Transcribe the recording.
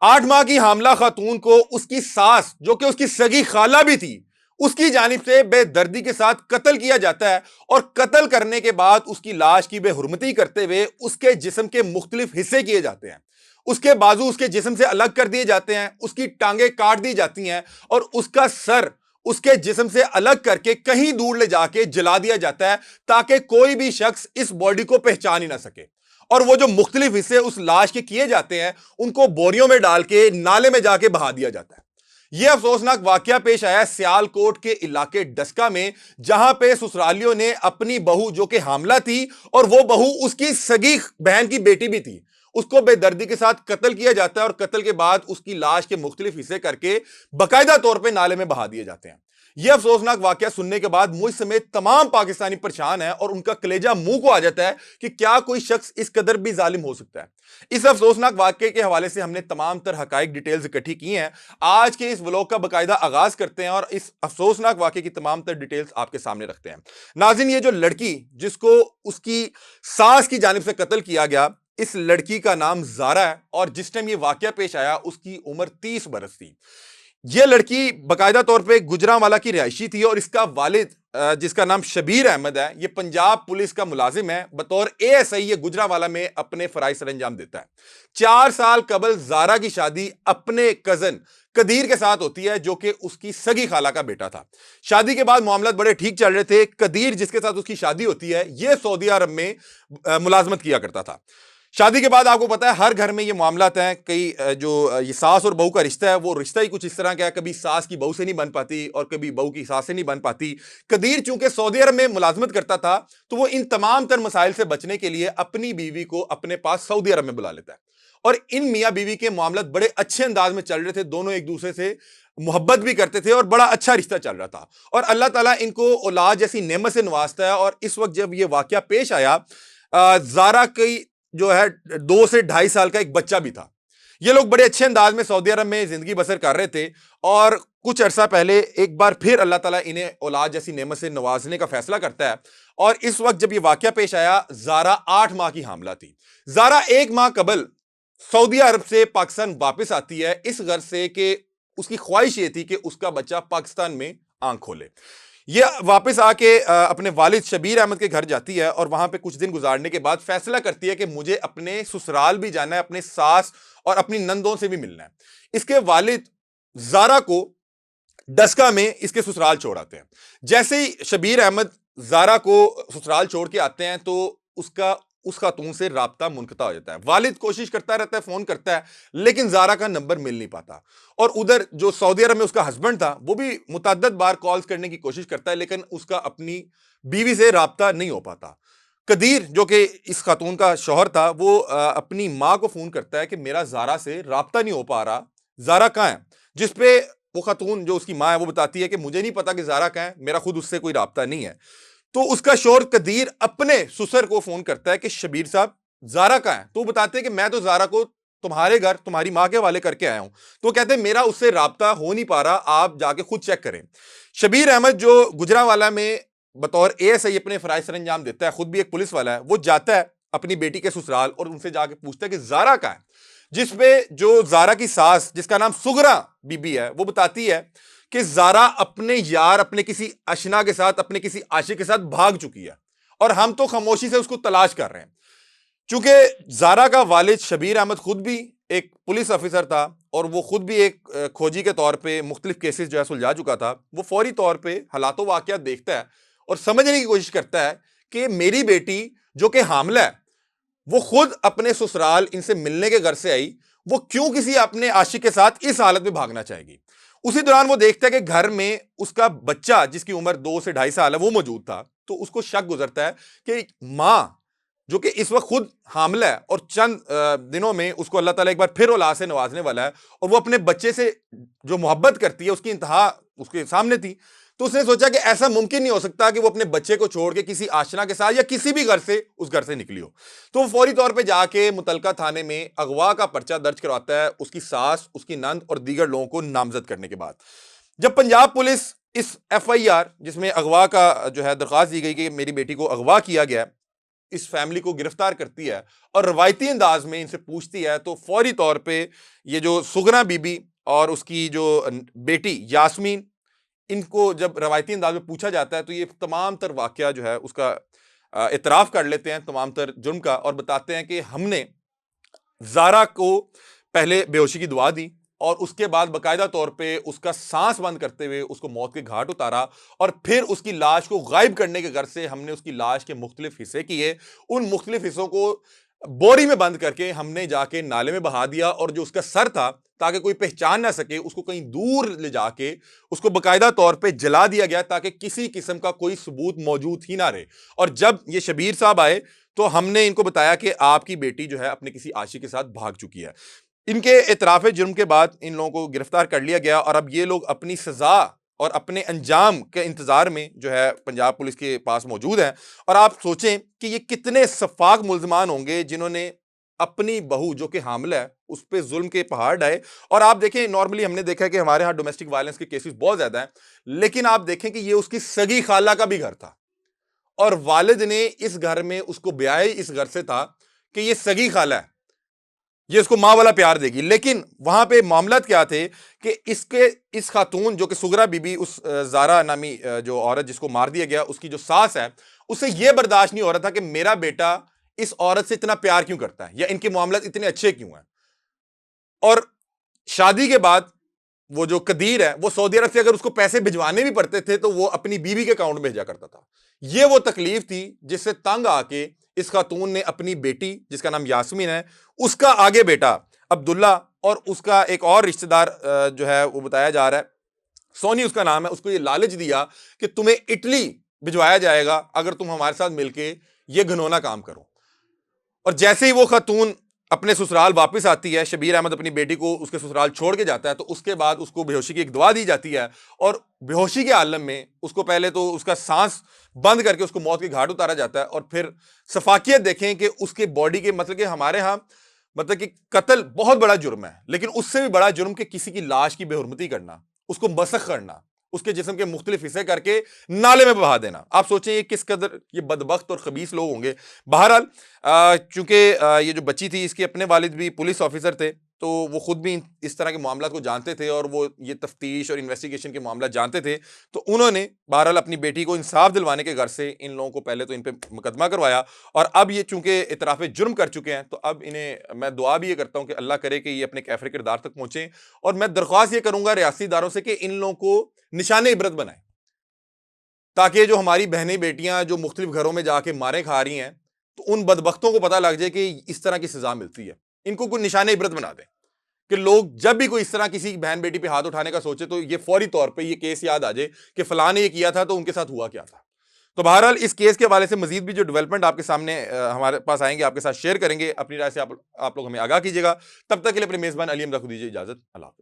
8 ماہ کی حاملہ خاتون کو اس کی ساس جو کہ اس کی سگی خالہ بھی تھی اس کی جانب سے بے دردی کے ساتھ قتل کیا جاتا ہے، اور قتل کرنے کے بعد اس کی لاش کی بے حرمتی کرتے ہوئے اس کے جسم کے مختلف حصے کیے جاتے ہیں۔ اس کے بازو اس کے جسم سے الگ کر دیے جاتے ہیں، اس کی ٹانگیں کاٹ دی جاتی ہیں، اور اس کا سر اس کے جسم سے الگ کر کے کہیں دور لے جا کے جلا دیا جاتا ہے تاکہ کوئی بھی شخص اس باڈی کو پہچان ہی نہ سکے۔ اور وہ جو مختلف حصے اس لاش کے کیے جاتے ہیں ان کو بوریوں میں ڈال کے نالے میں جا کے بہا دیا جاتا ہے۔ یہ افسوسناک واقعہ پیش آیا سیال کوٹ کے علاقے ڈسکا میں، جہاں پہ سسرالیوں نے اپنی بہو جو کہ حاملہ تھی اور وہ بہو اس کی سگی بہن کی بیٹی بھی تھی، اس کو بے دردی کے ساتھ قتل کیا جاتا ہے، اور قتل کے بعد اس کی لاش کے مختلف حصے کر کے باقاعدہ طور پہ نالے میں بہا دیے جاتے ہیں۔ یہ افسوسناک واقعہ سننے کے بعد مجھ سمیت تمام پاکستانی پریشان ہیں، اور ان کا کلیجہ منہ کو آ جاتا ہے کہ کیا کوئی شخص اس قدر بھی ظالم ہو سکتا ہے۔ اس افسوسناک واقعے کے حوالے سے ہم نے تمام تر حقائق ڈیٹیلز اکٹھی کی ہیں۔ آج کے اس ولاگ کا باقاعدہ آغاز کرتے ہیں اور اس افسوسناک واقعے کی تمام تر ڈیٹیلز آپ کے سامنے رکھتے ہیں۔ ناظرین، یہ جو لڑکی جس کو اس کی ساس کی جانب سے قتل کیا گیا، اس لڑکی کا نام زارا ہے، اور جس ٹائم یہ واقعہ پیش آیا اس کی عمر 30 برس تھی۔ یہ لڑکی باقاعدہ طور پہ گجرانوالہ کی رہائشی تھی، اور اس کا والد جس کا نام شبیر احمد ہے، یہ پنجاب پولیس کا ملازم ہے، بطور ASI یہ گجرانوالہ میں اپنے فرائض سر انجام دیتا ہے۔ 4 سال قبل زارا کی شادی اپنے کزن قدیر کے ساتھ ہوتی ہے، جو کہ اس کی سگی خالہ کا بیٹا تھا۔ شادی کے بعد معاملات بڑے ٹھیک چل رہے تھے۔ قدیر جس کے ساتھ اس کی شادی ہوتی ہے یہ سعودی عرب میں ملازمت کیا کرتا تھا۔ شادی کے بعد آپ کو پتا ہے ہر گھر میں یہ معاملات ہیں، کئی جو یہ ساس اور بہو کا رشتہ ہے وہ رشتہ ہی کچھ اس طرح کا ہے، کبھی ساس کی بہو سے نہیں بن پاتی اور کبھی بہو کی ساس سے نہیں بن پاتی۔ قدیر چونکہ سعودی عرب میں ملازمت کرتا تھا تو وہ ان تمام تر مسائل سے بچنے کے لیے اپنی بیوی کو اپنے پاس سعودی عرب میں بلا لیتا ہے، اور ان میاں بیوی کے معاملات بڑے اچھے انداز میں چل رہے تھے، دونوں ایک دوسرے سے محبت بھی کرتے تھے اور بڑا اچھا رشتہ چل رہا تھا، اور اللہ تعالیٰ ان کو اولاد جیسی نعمت سے نوازتا ہے۔ اور اس وقت جب یہ واقعہ پیش آیا، زارا کی جو ہے 2 سے 2.5 سال کا ایک بچہ بھی تھا۔ یہ لوگ بڑے اچھے انداز میں سعودی عرب میں زندگی بسر کر رہے تھے، اور کچھ عرصہ پہلے ایک بار پھر اللہ تعالیٰ انہیں اولاد جیسی نعمت سے نوازنے کا فیصلہ کرتا ہے، اور اس وقت جب یہ واقعہ پیش آیا زارا 8 ماہ کی حاملہ تھی۔ زارا 1 ماہ قبل سعودی عرب سے پاکستان واپس آتی ہے اس غرض سے کہ اس کی خواہش یہ تھی کہ اس کا بچہ پاکستان میں آنکھ کھولے۔ یہ واپس آ کے اپنے والد شبیر احمد کے گھر جاتی ہے، اور وہاں پہ کچھ دن گزارنے کے بعد فیصلہ کرتی ہے کہ مجھے اپنے سسرال بھی جانا ہے، اپنے ساس اور اپنی نندوں سے بھی ملنا ہے۔ اس کے والد زارا کو ڈسکا میں اس کے سسرال چھوڑ آتے ہیں۔ جیسے ہی شبیر احمد زارا کو سسرال چھوڑ کے آتے ہیں تو اس خاتون سے رابطہ منقطع ہو جاتا ہے۔ والد کوشش کرتا رہتا ہے، فون کرتا ہے، لیکن زارا کا نمبر مل نہیں پاتا، اور ادھر جو سعودی عرب میں اس کا ہسبینڈ تھا وہ بھی متعدد بار کالز کرنے کی کوشش کرتا ہے، لیکن اس کا اپنی بیوی سے رابطہ نہیں ہو پاتا۔ قدیر جو کہ اس خاتون کا شوہر تھا وہ اپنی ماں کو فون کرتا ہے کہ میرا زارا سے رابطہ نہیں ہو پا رہا، زارا کہاں ہے؟ جس پہ وہ خاتون جو اس کی ماں ہے وہ بتاتی ہے کہ مجھے نہیں پتا کہ زارا کہاں ہے، میرا خود اس سے کوئی رابطہ نہیں ہے۔ تو اس کا شوہر قدیر اپنے سسر کو فون کرتا ہے کہ شبیر صاحب زارا کہاں ہے؟ تو وہ بتاتے ہیں کہ میں تو زارا کو تمہارے گھر تمہاری ماں کے حوالے کر کے آیا ہوں۔ تو وہ کہتے ہیں میرا اس سے رابطہ ہو نہیں پا رہا، آپ جا کے خود چیک کریں۔ شبیر احمد جو گجرانوالہ میں بطور ASI اپنے فرائض سر انجام دیتا ہے، خود بھی ایک پولیس والا ہے، وہ جاتا ہے اپنی بیٹی کے سسرال اور ان سے جا کے پوچھتا ہے کہ زارا کہاں ہے؟ جس پہ جو زارا کی ساس جس کا نام سغرا بی بی ہے وہ بتاتی ہے کہ زارا اپنے یار، اپنے کسی اشنا کے ساتھ، اپنے کسی عاشق کے ساتھ بھاگ چکی ہے، اور ہم تو خاموشی سے اس کو تلاش کر رہے ہیں۔ چونکہ زارا کا والد شبیر احمد خود بھی ایک پولیس افسر تھا، اور وہ خود بھی ایک کھوجی کے طور پہ مختلف کیسز جو ہے سلجھا چکا تھا، وہ فوری طور پہ حالات و واقعات دیکھتا ہے اور سمجھنے کی کوشش کرتا ہے کہ میری بیٹی جو کہ حاملہ ہے وہ خود اپنے سسرال ان سے ملنے کے گھر سے آئی، وہ کیوں کسی اپنے عاشق کے ساتھ اس حالت میں بھاگنا چاہے گی؟ اسی دوران وہ دیکھتا ہے کہ گھر میں اس کا بچہ جس کی عمر 2 سے 2.5 سال ہے وہ موجود تھا، تو اس کو شک گزرتا ہے کہ ماں جو کہ اس وقت خود حاملہ ہے اور چند دنوں میں اس کو اللہ تعالیٰ ایک بار پھر اولاد سے نوازنے والا ہے، اور وہ اپنے بچے سے جو محبت کرتی ہے اس کی انتہا اس کے سامنے تھی، تو اس نے سوچا کہ ایسا ممکن نہیں ہو سکتا کہ وہ اپنے بچے کو چھوڑ کے کسی آشنا کے ساتھ یا کسی بھی گھر سے اس گھر سے نکلی ہو۔ تو وہ فوری طور پہ جا کے متعلقہ تھانے میں اغوا کا پرچہ درج کرواتا ہے، اس کی ساس، اس کی نند اور دیگر لوگوں کو نامزد کرنے کے بعد۔ جب پنجاب پولیس اس FIR جس میں اغوا کا جو ہے درخواست دی گئی کہ میری بیٹی کو اغوا کیا گیا، اس فیملی کو گرفتار کرتی ہے اور روایتی انداز میں ان سے پوچھتی ہے تو فوری طور پہ یہ جو سگنا بی بی اور اس کی جو بیٹی یاسمین، ان کو جب روایتی انداز میں پوچھا جاتا ہے تو یہ تمام تر واقعہ جو ہے اس کا اعتراف کر لیتے ہیں، تمام تر جرم کا، اور بتاتے ہیں کہ ہم نے زارا کو پہلے بے ہوشی کی دعا دی اور اس کے بعد باقاعدہ طور پہ اس کا سانس بند کرتے ہوئے اس کو موت کے گھاٹ اتارا، اور پھر اس کی لاش کو غائب کرنے کے غرض سے ہم نے اس کی لاش کے مختلف حصے کیے، ان مختلف حصوں کو بوری میں بند کر کے ہم نے جا کے نالے میں بہا دیا، اور جو اس کا سر تھا تاکہ کوئی پہچان نہ سکے اس کو کہیں دور لے جا کے اس کو باقاعدہ طور پہ جلا دیا گیا تاکہ کسی قسم کا کوئی ثبوت موجود ہی نہ رہے۔ اور جب یہ شبیر صاحب آئے تو ہم نے ان کو بتایا کہ آپ کی بیٹی جو ہے اپنے کسی عاشق کے ساتھ بھاگ چکی ہے۔ ان کے اعتراف جرم کے بعد ان لوگوں کو گرفتار کر لیا گیا، اور اب یہ لوگ اپنی سزا اور اپنے انجام کے انتظار میں جو ہے پنجاب پولیس کے پاس موجود ہیں۔ اور آپ سوچیں کہ یہ کتنے سفاک ملزمان ہوں گے جنہوں نے اپنی بہو جو کہ حاملہ ہے اس پہ ظلم کے پہاڑ ڈھائے۔ اور آپ دیکھیں نارملی ہم نے دیکھا ہے کہ ہمارے ہاں ڈومیسٹک وائلنس کے کیسز بہت زیادہ ہیں، لیکن آپ دیکھیں کہ یہ اس کی سگی خالہ کا بھی گھر تھا، اور والد نے اس گھر میں اس کو بیائی اس گھر سے تھا کہ یہ سگی خالہ ہے، یہ اس کو ماں والا پیار دے گی۔ لیکن وہاں پہ معاملات کیا تھے کہ اس خاتون جو کہ سگرا بی بی، اس زارا نامی جو عورت جس کو مار دیا گیا، اس کی جو ساس ہے، اسے یہ برداشت نہیں ہو رہا تھا کہ میرا بیٹا اس عورت سے اتنا پیار کیوں کرتا ہے یا ان کے معاملات اتنے اچھے کیوں ہیں۔ اور شادی کے بعد وہ جو قدیر ہے وہ سعودی عرب سے اگر اس کو پیسے بھجوانے بھی پڑتے تھے تو وہ اپنی بیوی کے اکاؤنٹ میں بھیجا کرتا تھا۔ یہ وہ تکلیف تھی جس سے تنگ آ کے اس خاتون نے اپنی بیٹی جس کا نام یاسمین ہے، اس کا آگے بیٹا عبداللہ اور اس کا ایک اور رشتہ دار جو ہے وہ بتایا جا رہا ہے سونی اس کا نام ہے، اس کو یہ لالچ دیا کہ تمہیں اٹلی بھجوایا جائے گا اگر تم ہمارے ساتھ مل کے یہ گھنونا کام کرو۔ اور جیسے ہی وہ خاتون اپنے سسرال واپس آتی ہے، شبیر احمد اپنی بیٹی کو اس کے سسرال چھوڑ کے جاتا ہے، تو اس کے بعد اس کو بے ہوشی کی ایک دعا دی جاتی ہے، اور بے ہوشی کے عالم میں اس کو پہلے تو اس کا سانس بند کر کے اس کو موت کے گھاٹ اتارا جاتا ہے، اور پھر سفاکیت دیکھیں کہ اس کے باڈی کے مطلب کہ ہمارے ہاں مطلب کہ قتل بہت بڑا جرم ہے، لیکن اس سے بھی بڑا جرم کہ کسی کی لاش کی بے حرمتی کرنا، اس کو مسخ کرنا، اس کے جسم کے مختلف حصے کر کے نالے میں بہا دینا۔ آپ سوچیں یہ کس قدر یہ بدبخت اور خبیث لوگ ہوں گے۔ بہرحال چونکہ یہ جو بچی تھی اس کے اپنے والد بھی پولیس آفیسر تھے، تو وہ خود بھی اس طرح کے معاملات کو جانتے تھے اور وہ یہ تفتیش اور انویسٹیگیشن کے معاملات جانتے تھے، تو انہوں نے بہرحال اپنی بیٹی کو انصاف دلوانے کے غرض سے ان لوگوں کو پہلے تو ان پہ مقدمہ کروایا، اور اب یہ چونکہ اعتراف جرم کر چکے ہیں تو اب انہیں میں دعا بھی یہ کرتا ہوں کہ اللہ کرے کہ یہ اپنے کیفر کردار تک پہنچیں، اور میں درخواست یہ کروں گا ریاستی اداروں سے کہ ان لوگوں کو نشان عبرت بنائیں، تاکہ جو ہماری بہنیں بیٹیاں جو مختلف گھروں میں جا کے مارے کھا رہی ہیں تو ان بدبختوں کو پتہ لگ جائے کہ اس طرح کی سزا ملتی ہے، ان کو کوئی نشان عبرت بنا دیں کہ لوگ جب بھی کوئی اس طرح کسی بہن بیٹی پہ ہاتھ اٹھانے کا سوچے تو یہ فوری طور پہ یہ کیس یاد آ جائے کہ فلاں نے یہ کیا تھا تو ان کے ساتھ ہوا کیا تھا۔ تو بہرحال اس کیس کے حوالے سے مزید بھی جو ڈیولپمنٹ آپ کے سامنے ہمارے پاس آئیں گے آپ کے ساتھ شیئر کریں گے، اپنی رائے سے آپ لوگ ہمیں آگاہ کیجیے گا۔ تب تک کے لیے اپنے میزبان علی احمد کو دیجیے اجازت، اللہ حافظ۔